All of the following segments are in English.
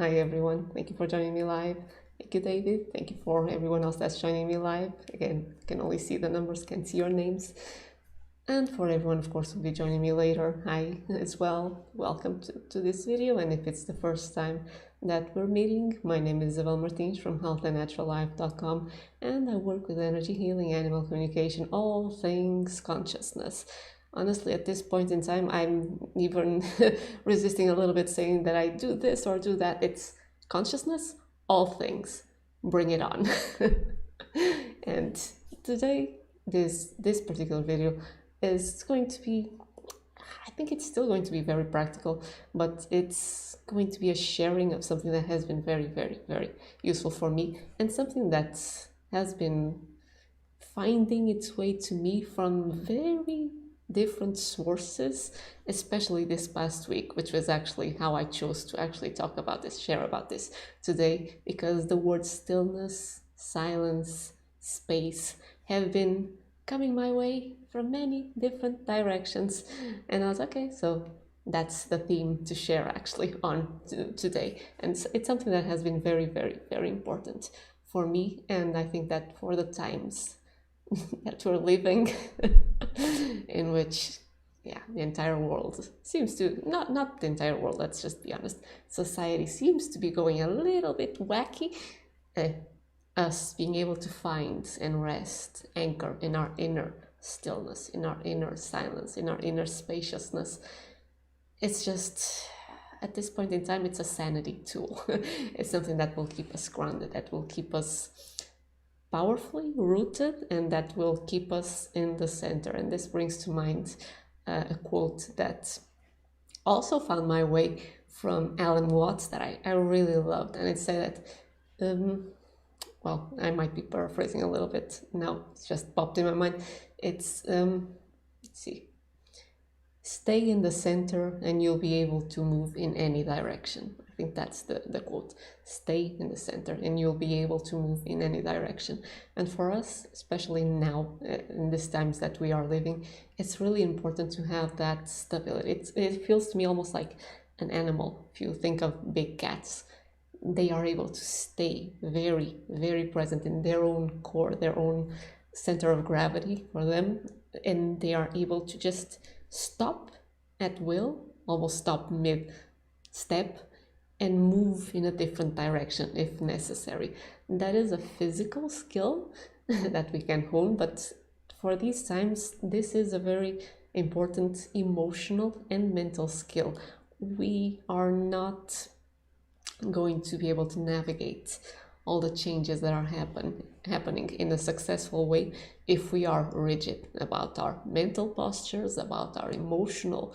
Hi everyone, thank you for joining me live. Thank you, David. Thank you for everyone else that's joining me live. Again, can only see the numbers, can't see your names. And for everyone, of course, who will be joining me later, hi as well. Welcome to this video. And if it's the first time that we're meeting, my name is Isabel Martins from healthandnaturallife.com, and I work with energy healing, animal communication, all things consciousness. Honestly, at this point in time, I'm even resisting a little bit saying that I do this or do that. It's consciousness, all things. Bring it on. And today, this particular video is going to be, I think it's still going to be very practical, but it's going to be a sharing of something that has been very, very, very useful for me, and something that has been finding its way to me from very different sources, especially this past week, which was actually how I chose to actually talk about this, share about this today, because the words stillness, silence, space have been coming my way from many different directions, and I was okay, so that's the theme to share actually on today. And it's something that has been very, very, very important for me, and I think that for the times that we're living in which the entire world seems to not the entire world, let's just be honest, society seems to be going a little bit wacky. Us being able to find and rest, anchor in our inner stillness, in our inner silence, in our inner spaciousness, it's just, at this point in time, it's a sanity tool. It's something that will keep us grounded, that will keep us powerfully rooted, and that will keep us in the center. And this brings to mind a quote that also found my way from Alan Watts that I really loved, and it said that, well, I might be paraphrasing a little bit now, it's just popped in my mind. It's, let's see, stay in the center and you'll be able to move in any direction. I think that's the quote. Stay in the center and you'll be able to move in any direction. And for us, especially now, in these times that we are living, it's really important to have that stability. It feels to me almost like an animal. If you think of big cats, they are able to stay very, very present in their own core, their own center of gravity for them, and they are able to just stop at will, almost stop mid-step, and move in a different direction if necessary. That is a physical skill that we can hone, but for these times, this is a very important emotional and mental skill. We are not going to be able to navigate all the changes that are happening in a successful way if we are rigid about our mental postures, about our emotional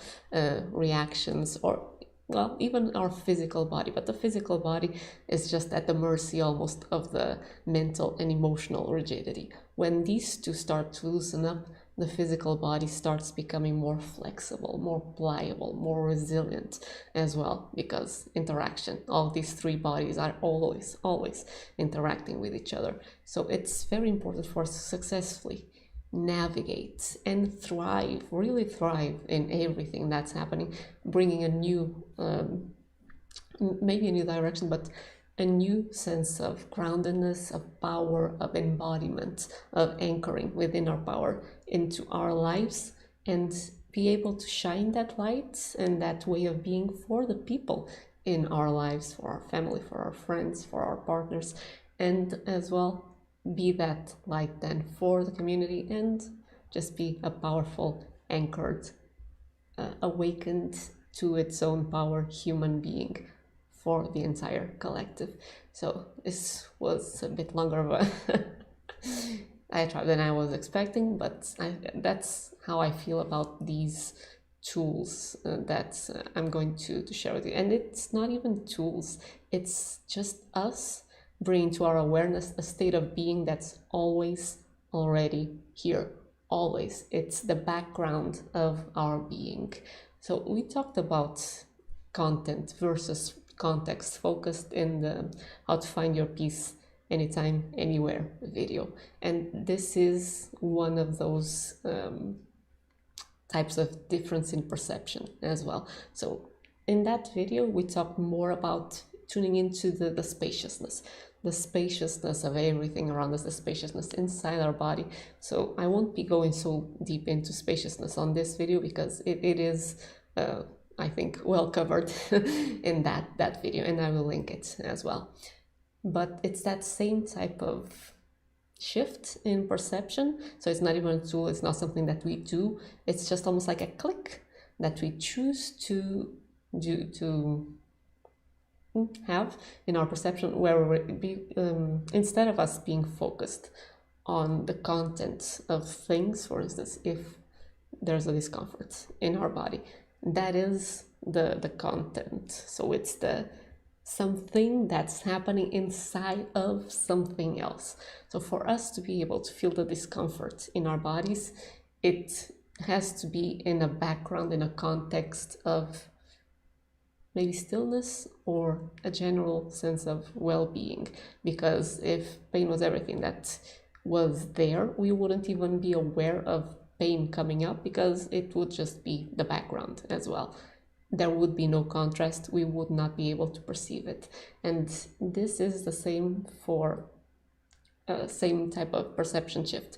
reactions, or well, even our physical body. But the physical body is just at the mercy almost of the mental and emotional rigidity. When these two start to loosen up, the physical body starts becoming more flexible, more pliable, more resilient as well, because interaction, all these three bodies are always interacting with each other. So it's very important for us to successfully navigate and thrive, really thrive in everything that's happening, bringing a new, maybe a new direction, but a new sense of groundedness, of power, of embodiment, of anchoring within our power into our lives, and be able to shine that light and that way of being for the people in our lives, for our family, for our friends, for our partners, and as well be that light then for the community, and just be a powerful, anchored, awakened to its own power human being for the entire collective. So this was a bit longer of a than I was expecting, but that's how I feel about these tools that I'm going to share with you. And it's not even tools, it's just us bringing to our awareness a state of being that's always already here. Always. It's the background of our being. So we talked about content versus context, focused in the how to find your peace anytime, anywhere video. And this is one of those types of difference in perception as well. So in that video, we talked more about tuning into the spaciousness. The spaciousness of everything around us, the spaciousness inside our body. So I won't be going so deep into spaciousness on this video because it is, I think, well covered in that video, and I will link it as well. But it's that same type of shift in perception. So it's not even a tool, it's not something that we do, it's just almost like a click that we choose to do, to have in our perception, where instead of us being focused on the content of things, for instance, if there's a discomfort in our body, that is the content. So it's the something that's happening inside of something else. So for us to be able to feel the discomfort in our bodies, it has to be in a background, in a context of maybe stillness or a general sense of well-being. Because if pain was everything that was there, we wouldn't even be aware of pain coming up, because it would just be the background as well. There would be no contrast, we would not be able to perceive it. And this is the same for same type of perception shift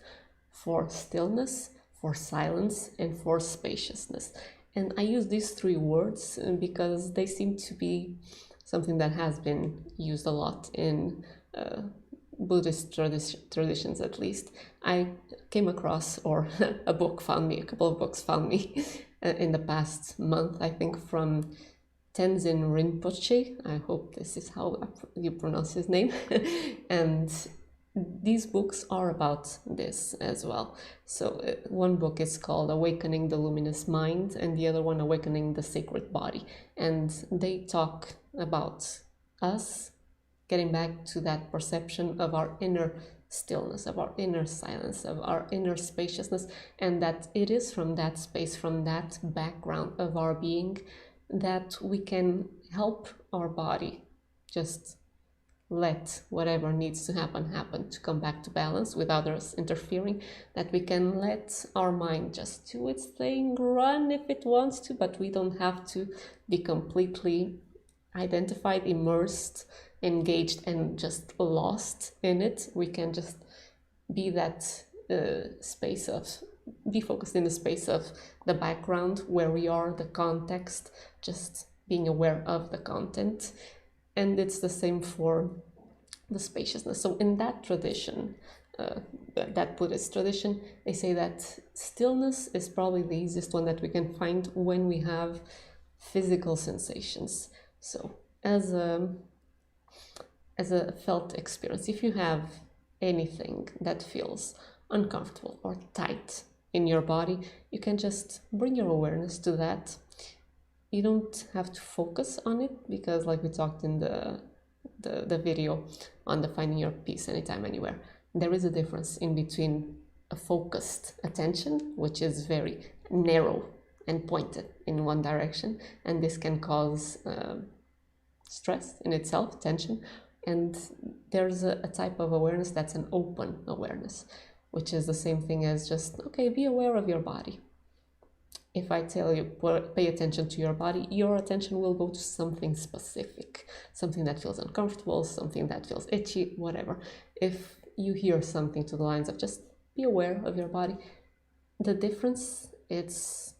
for stillness, for silence, and for spaciousness. And I use these three words because they seem to be something that has been used a lot in Buddhist traditions, at least. I came across, or a book found me, a couple of books found me in the past month, I think, from Tenzin Rinpoche. I hope this is how you pronounce his name. And these books are about this as well. So one book is called Awakening the Luminous Mind, and the other one Awakening the Sacred Body. And they talk about us getting back to that perception of our inner stillness, of our inner silence, of our inner spaciousness, and that it is from that space, from that background of our being, that we can help our body just let whatever needs to happen to come back to balance without us interfering, that we can let our mind just do its thing, run if it wants to, but we don't have to be completely identified, immersed, engaged, and just lost in it. We can just be that space of, be focused in the space of the background where we are, the context, just being aware of the content. And it's the same for the spaciousness. So in that tradition, that Buddhist tradition, they say that stillness is probably the easiest one that we can find when we have physical sensations. So as a felt experience, if you have anything that feels uncomfortable or tight in your body, you can just bring your awareness to that. You don't have to focus on it, because like we talked in the video on the finding your peace anytime, anywhere, there is a difference in between a focused attention, which is very narrow and pointed in one direction, and this can cause stress in itself, tension. And there's a type of awareness that's an open awareness, which is the same thing as just, okay, be aware of your body. If I tell you, pay attention to your body, your attention will go to something specific, something that feels uncomfortable, something that feels itchy, whatever. If you hear something to the lines of just be aware of your body, the difference, it's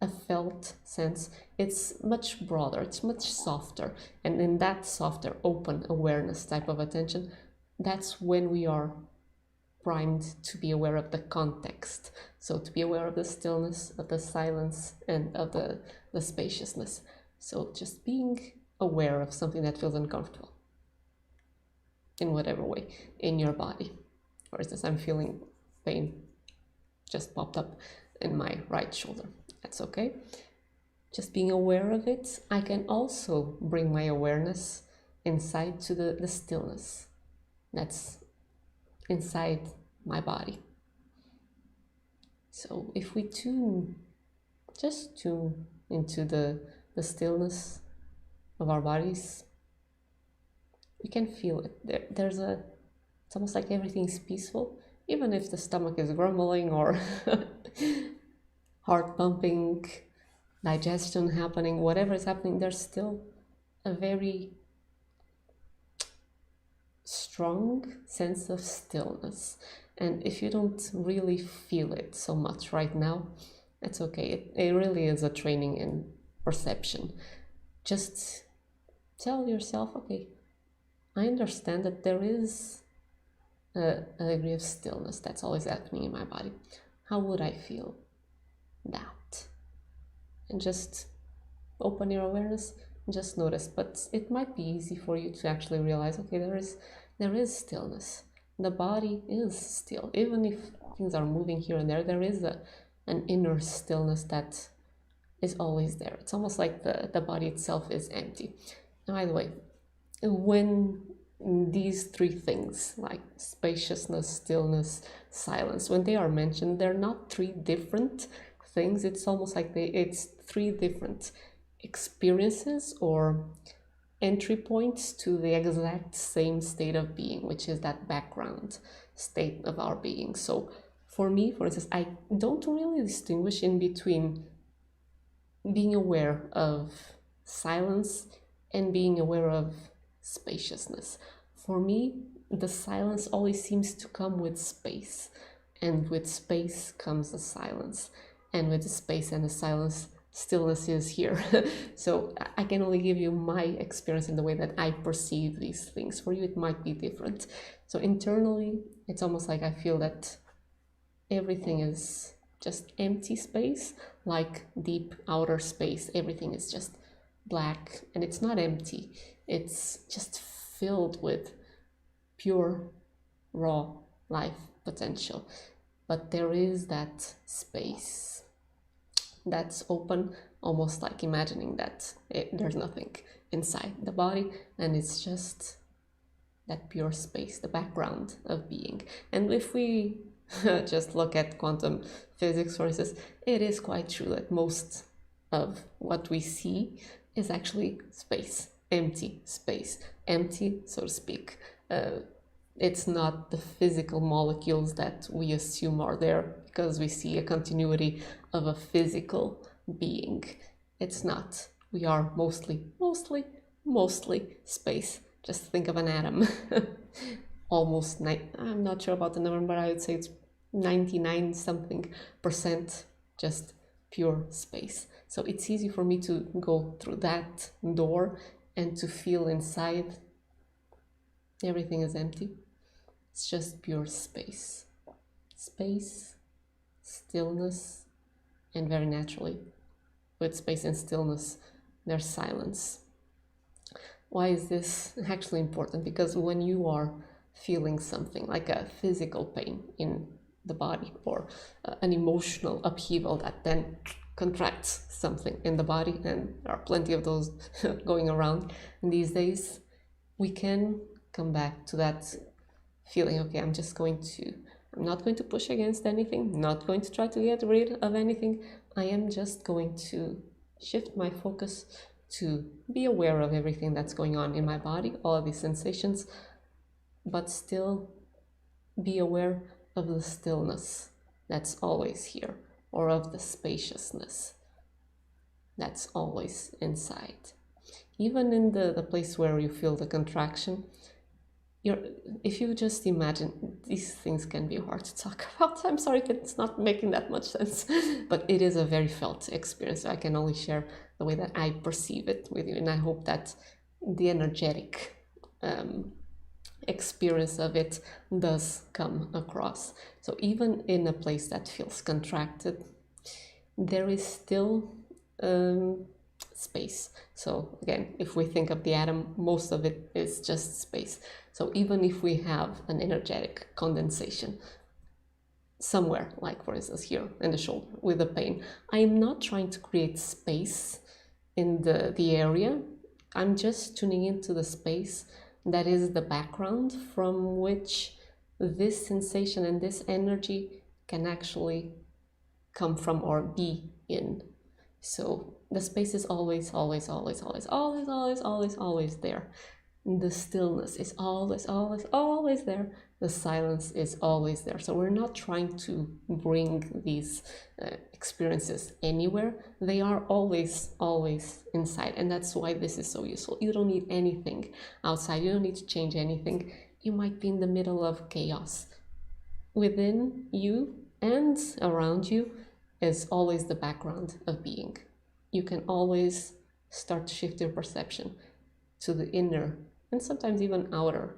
a felt sense, it's much broader, it's much softer. And in that softer, open awareness type of attention, that's when we are primed to be aware of the context. So to be aware of the stillness, of the silence, and of the spaciousness. So just being aware of something that feels uncomfortable in whatever way in your body. For instance, I'm feeling pain just popped up in my right shoulder. That's okay. Just being aware of it. I can also bring my awareness inside to the stillness that's inside my body. So if we just tune into the stillness of our bodies, we can feel it. It's almost like everything's peaceful, even if the stomach is grumbling or heart pumping, digestion happening, whatever is happening, there's still a very strong sense of stillness. And if you don't really feel it so much right now, it's okay. It really is a training in perception. Just tell yourself, okay, I understand that there is a degree of stillness that's always happening in my body. How would I feel that? And just open your awareness and just notice. But it might be easy for you to actually realize, okay, there is stillness. The body is still. Even if things are moving here and there is an inner stillness that is always there. It's almost like the body itself is empty. Now, by the way, when these three things, like spaciousness, stillness, silence, when they are mentioned, they're not three different things. It's almost like it's three different experiences or entry points to the exact same state of being, which is that background state of our being. So for me, for instance, I don't really distinguish in between being aware of silence and being aware of spaciousness. For me, the silence always seems to come with space, and with space comes the silence, and with the space and the silence, stillness is here. So I can only give you my experience in the way that I perceive these things. For you, it might be different. So internally, it's almost like I feel that everything is just empty space, like deep outer space. Everything is just black, and it's not empty. It's just filled with pure, raw life potential. But there is that space that's open, almost like imagining that there's nothing inside the body, and it's just that pure space, the background of being. And if we just look at quantum physics, for instance, it is quite true that most of what we see is actually space, empty space, empty, so to speak. It's not the physical molecules that we assume are there because we see a continuity of a physical being. It's not. We are mostly space. Just think of an atom. I'm not sure about the number, but I would say it's 99 something percent just pure space. So it's easy for me to go through that door and to feel inside everything is empty. It's just pure space. Space, stillness, and very naturally, with space and stillness, there's silence. Why is this actually important? Because when you are feeling something like a physical pain in the body or an emotional upheaval that then contracts something in the body, and there are plenty of those going around these days, we can come back to that feeling, okay, I'm not going to push against anything, not going to try to get rid of anything. I am just going to shift my focus to be aware of everything that's going on in my body, all of these sensations, but still be aware of the stillness that's always here, or of the spaciousness that's always inside. Even in the place where you feel the contraction, if you just imagine, these things can be hard to talk about. I'm sorry if it's not making that much sense, but it is a very felt experience. So I can only share the way that I perceive it with you, and I hope that the energetic experience of it does come across. So even in a place that feels contracted, there is still space. So again, if we think of the atom, most of it is just space. So even if we have an energetic condensation somewhere, like for instance here in the shoulder with the pain, I am not trying to create space in the area. I'm just tuning into the space that is the background from which this sensation and this energy can actually come from or be in. So the space is always there. The stillness is always there. The silence is always there. So we're not trying to bring these experiences anywhere. They are always inside. And that's why this is so useful. You don't need anything outside. You don't need to change anything. you might be in the middle of chaos. Within you and around you is always the background of being. You can always start to shift your perception to the inner and sometimes even outer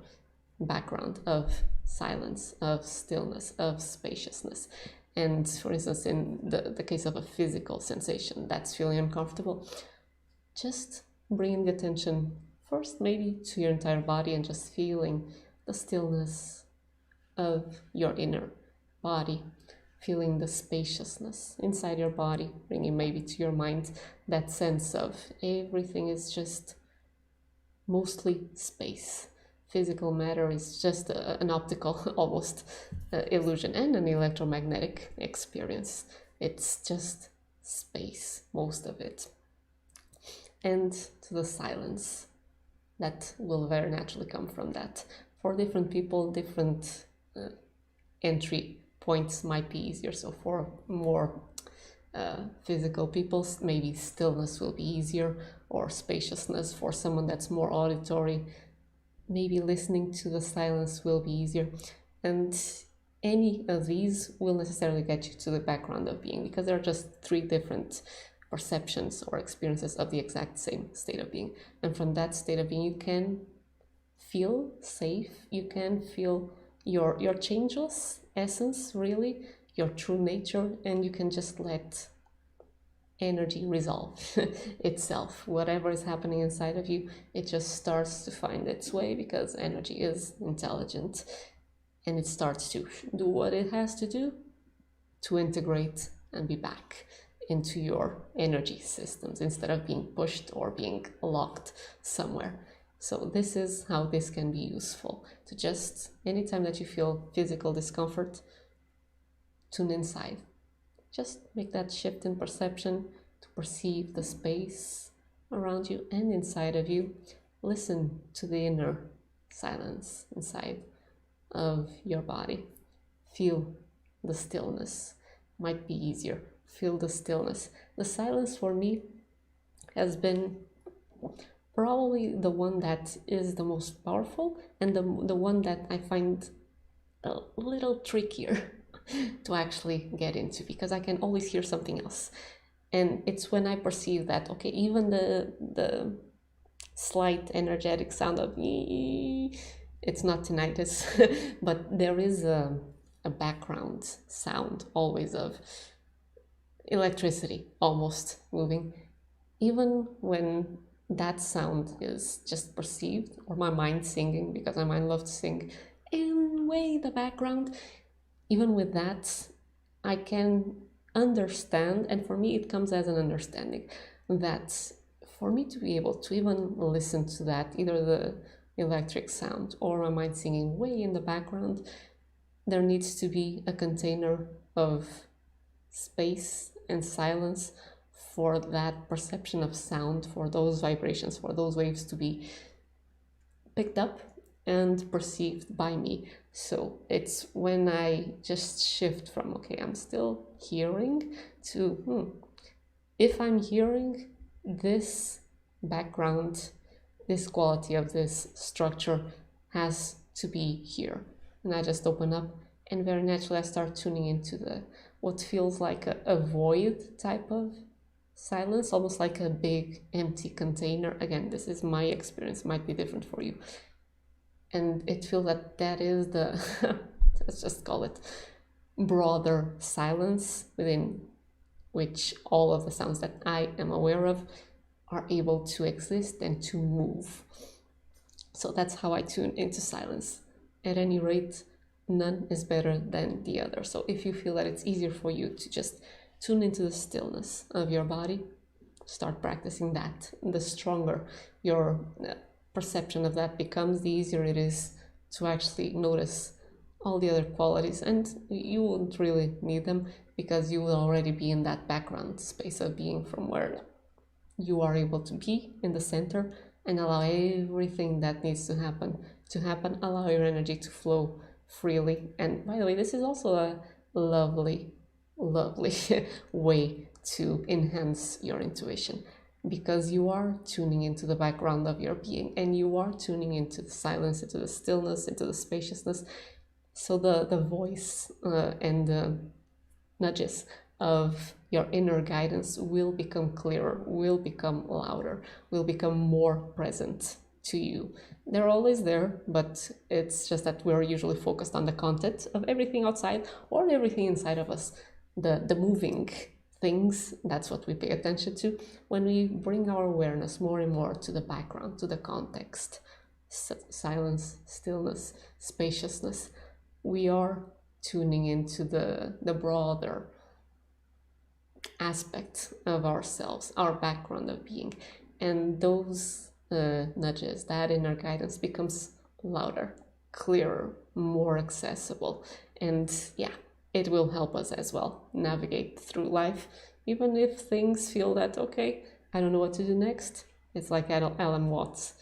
background of silence, of stillness, of spaciousness. And for instance, in the case of a physical sensation that's feeling uncomfortable, just bringing the attention first maybe to your entire body and just feeling the stillness of your inner body, feeling the spaciousness inside your body, bringing maybe to your mind that sense of everything is just mostly space. Physical matter is just an optical almost illusion and an electromagnetic experience. It's just space, most of it. And to the silence that will very naturally come from that. For different people, different entry points might be easier. So for more physical people, maybe stillness will be easier, or spaciousness. For someone that's more auditory, maybe listening to the silence will be easier. And any of these will necessarily get you to the background of being, because there are just three different perceptions or experiences of the exact same state of being. And from that state of being, you can feel safe, you can feel your changeless essence, really, your true nature, and you can just let energy resolve itself. Whatever is happening inside of you, it just starts to find its way, because energy is intelligent, and it starts to do what it has to do to integrate and be back into your energy systems instead of being pushed or being locked somewhere. So this is how this can be useful, to just, anytime that you feel physical discomfort, tune inside. Just make that shift in perception to perceive the space around you and inside of you. Listen to the inner silence inside of your body. Feel the stillness. Might be easier. Feel the stillness. The silence for me has been probably the one that is the most powerful, and the one that I find a little trickier to actually get into, because I can always hear something else. And it's when I perceive that, okay, even the slight energetic sound of it's not tinnitus, but there is a background sound always of electricity almost moving. Even when that sound is just perceived, or my mind singing, because my mind loves to sing in way the background, even with that, I can understand, and for me it comes as an understanding, that for me to be able to even listen to that, either the electric sound or my mind singing way in the background, there needs to be a container of space and silence for that perception of sound, for those vibrations, for those waves to be picked up and perceived by me. So it's when I just shift from, okay, I'm still hearing, to if I'm hearing this background, this quality of this structure has to be here. And I just open up, and very naturally I start tuning into the what feels like a void type of silence, almost like a big empty container. Again, this is my experience, might be different for you. And it feels that is the, let's just call it broader silence, within which all of the sounds that I am aware of are able to exist and to move. So that's how I tune into silence. At any rate, none is better than the other. So if you feel that it's easier for you to just tune into the stillness of your body, start practicing that. The stronger your perception of that becomes, the easier it is to actually notice all the other qualities, and you won't really need them, because you will already be in that background space of being, from where you are able to be in the center and allow everything that needs to happen, allow your energy to flow freely. And by the way, this is also a lovely way to enhance your intuition. because you are tuning into the background of your being, and you are tuning into the silence, into the stillness, into the spaciousness. So the voice and the nudges of your inner guidance will become clearer, will become louder, will become more present to you. They're always there, but it's just that we're usually focused on the content of everything outside or everything inside of us. The moving things, that's what we pay attention to. When we bring our awareness more and more to the background, to the context, silence, stillness, spaciousness, we are tuning into the broader aspect of ourselves, our background of being. And those nudges, that inner guidance becomes louder, clearer, more accessible. And yeah, it will help us as well navigate through life, even if things feel that, okay, I don't know what to do next. It's like Alan Watts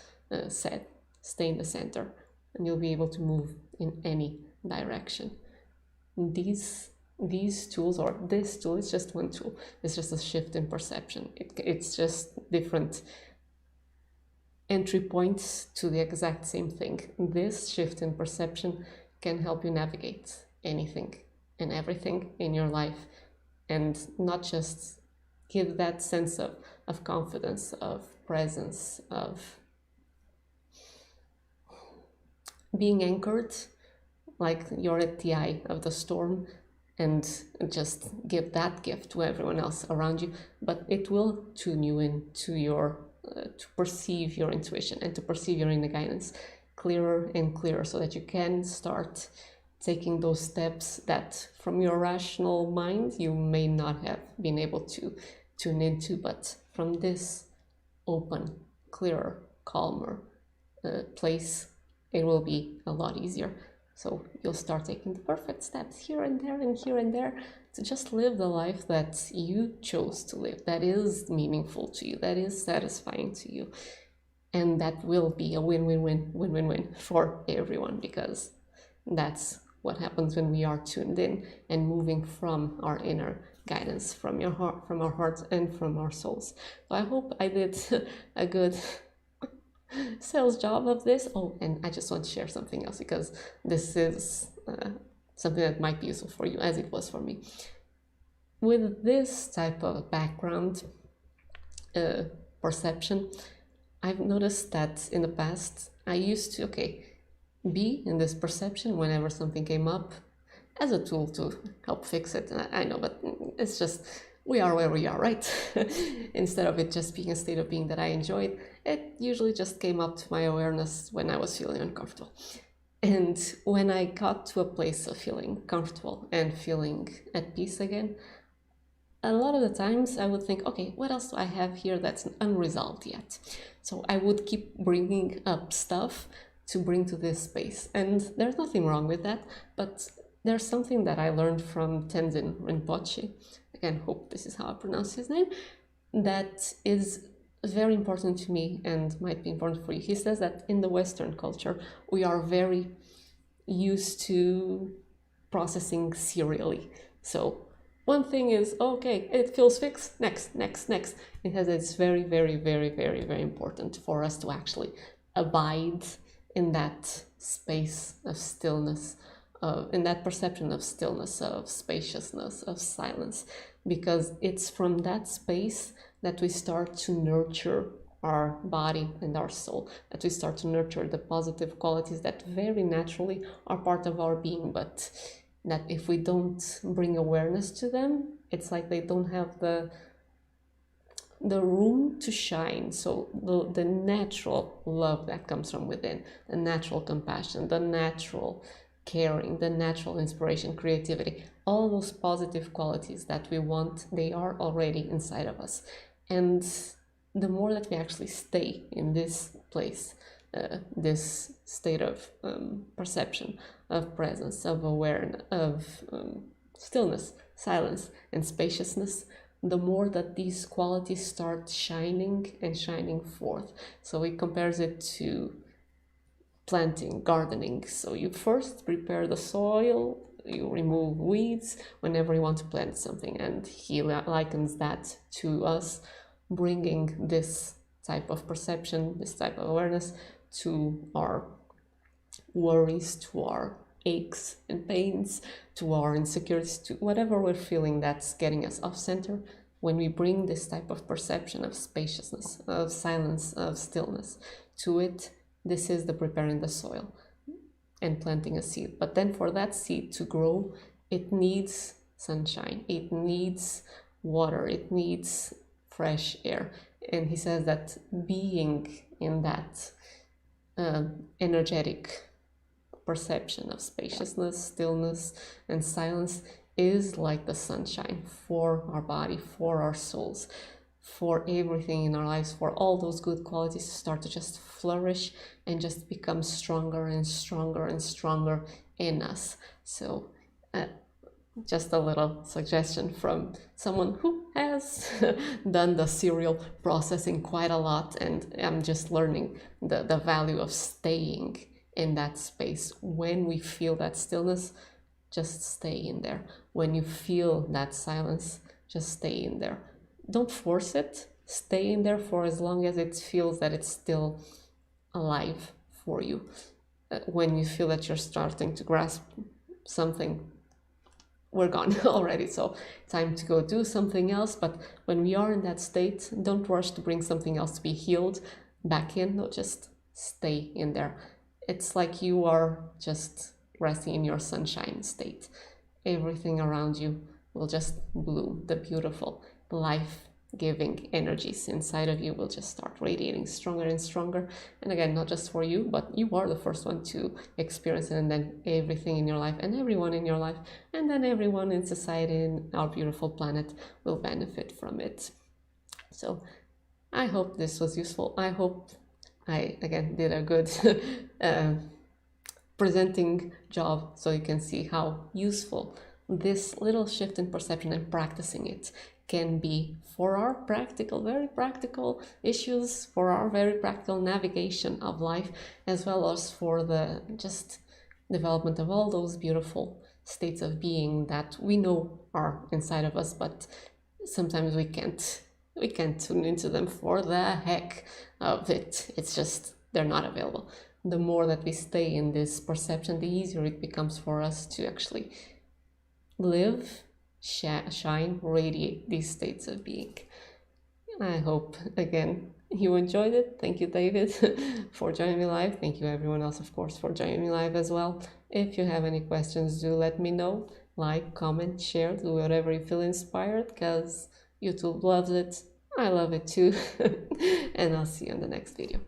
said, stay in the center and you'll be able to move in any direction. These tools, or this tool, is just one tool. It's just a shift in perception. It's just different entry points to the exact same thing. This shift in perception can help you navigate anything and everything in your life, and not just give that sense of confidence, of presence, of being anchored, like you're at the eye of the storm, and just give that gift to everyone else around you. But it will tune you into your to perceive your intuition and to perceive your inner guidance clearer and clearer, so that you can start taking those steps that from your rational mind you may not have been able to tune into, but from this open, clearer, calmer place, it will be a lot easier. So you'll start taking the perfect steps here and there and here and there to just live the life that you chose to live, that is meaningful to you, that is satisfying to you. And that will be a win-win-win for everyone, because that's what happens when we are tuned in and moving from our inner guidance, from your heart, from our hearts, and from our souls. So I hope I did a good sales job of this. Oh, and I just want to share something else, because this is something that might be useful for you, as it was for me. With this type of background perception, I've noticed that in the past I used to be in this perception whenever something came up as a tool to help fix it. I know, but it's just, we are where we are, right? Instead of it just being a state of being that I enjoyed, it usually just came up to my awareness when I was feeling uncomfortable. And when I got to a place of feeling comfortable and feeling at peace again, a lot of the times I would think, okay, what else do I have here that's unresolved yet? So I would keep bringing up stuff to bring to this space. And there's nothing wrong with that, but there's something that I learned from Tenzin Rinpoche, again, hope this is how I pronounce his name, that is very important to me and might be important for you. He says that in the Western culture, we are very used to processing serially. So one thing is, okay, it feels fixed, next. It's very, very, very, very, very important for us to actually abide in that space of stillness, in that perception of stillness, of spaciousness, of silence, because it's from that space that we start to nurture our body and our soul, that we start to nurture the positive qualities that very naturally are part of our being, but that if we don't bring awareness to them, it's like they don't have the room to shine. So the natural love that comes from within, the natural compassion, the natural caring, the natural inspiration, creativity, all those positive qualities that we want, they are already inside of us. And the more that we actually stay in this place, this state of perception, of presence, of awareness, of stillness, silence, and spaciousness, the more that these qualities start shining and shining forth. So he compares it to planting, gardening. So you first prepare the soil, you remove weeds whenever you want to plant something, and he likens that to us bringing this type of perception, this type of awareness to our worries, to our aches and pains, to our insecurities, to whatever we're feeling that's getting us off center. When we bring this type of perception of spaciousness, of silence, of stillness to it, this is the preparing the soil and planting a seed. But then for that seed to grow, it needs sunshine, it needs water, it needs fresh air. And he says that being in that energetic perception of spaciousness, stillness, and silence is like the sunshine for our body, for our souls, for everything in our lives, for all those good qualities to start to just flourish and just become stronger and stronger and stronger in us. So just a little suggestion from someone who has done the serial processing quite a lot, and I'm just learning the value of staying in that space. When we feel that stillness, just stay in there. When you feel that silence, just stay in there. Don't force it. Stay in there for as long as it feels that it's still alive for you. When you feel that you're starting to grasp something, we're gone already, so time to go do something else. But when we are in that state, don't rush to bring something else to be healed back in. No, just stay in there. It's like you are just resting in your sunshine state. Everything around you will just bloom. The beautiful life-giving energies inside of you will just start radiating stronger and stronger. And again, not just for you, but you are the first one to experience it, and then everything in your life and everyone in your life, and then everyone in society and our beautiful planet will benefit from it. So I hope this was useful. I hope I, again, did a good presenting job, so you can see how useful this little shift in perception and practicing it can be for our practical, very practical issues, for our very practical navigation of life, as well as for the just development of all those beautiful states of being that we know are inside of us, but sometimes we can't tune into them for the heck of it. It's just, they're not available. The more that we stay in this perception, the easier it becomes for us to actually live, shine, radiate these states of being. I hope, again, you enjoyed it. Thank you, David, for joining me live. Thank you, everyone else, of course, for joining me live as well. If you have any questions, do let me know. Like, comment, share, do whatever you feel inspired, because YouTube loves it. I love it too. And I'll see you in the next video.